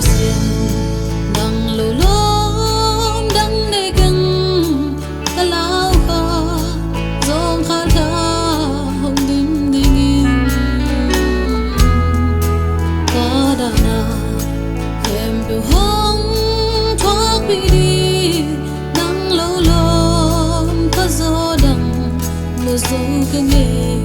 xiên đang lù lốm đang nơi gần ta lao kha dòng khát khao hồng đêm đi nghìn ta đã na em biểu hong thoát đi đi đang lâu lốm ta gió đằng mưa gió cứ nghe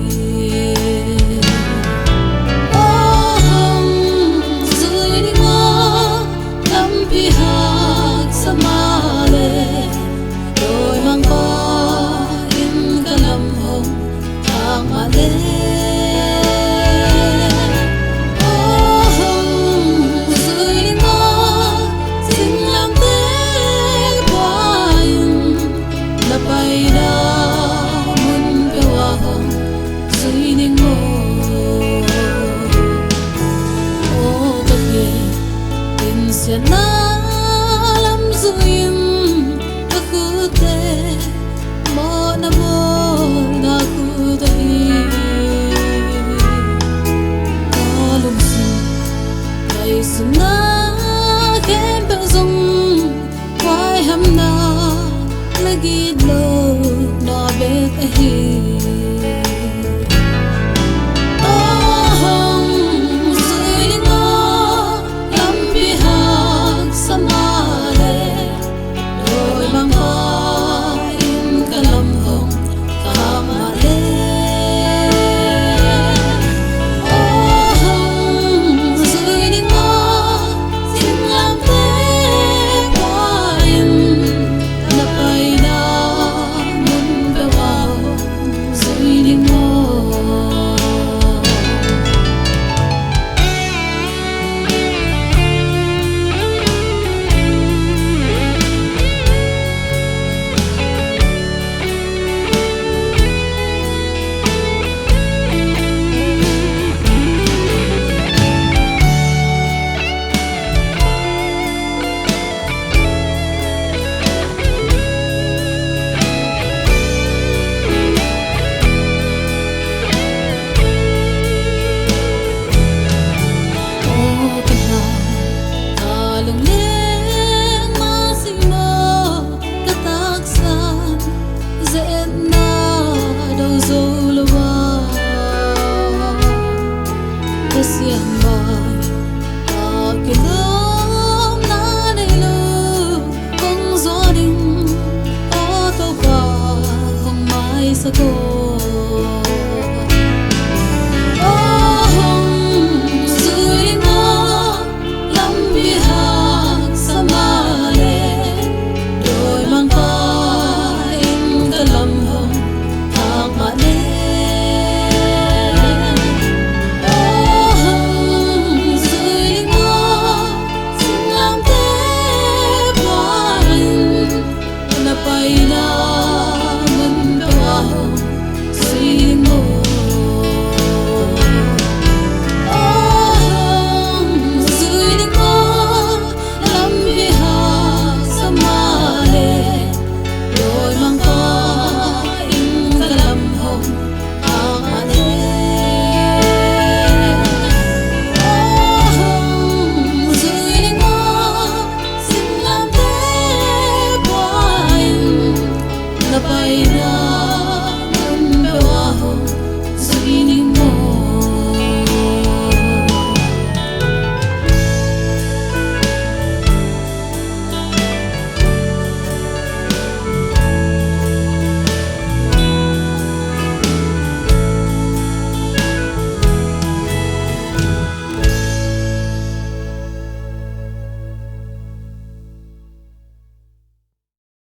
sẽ na lắm duyên ta cứ thế mơ na mơ na cứ thế ta lùng xin ngày xuân na kém bèo rong quay hầm na lagi lo na bét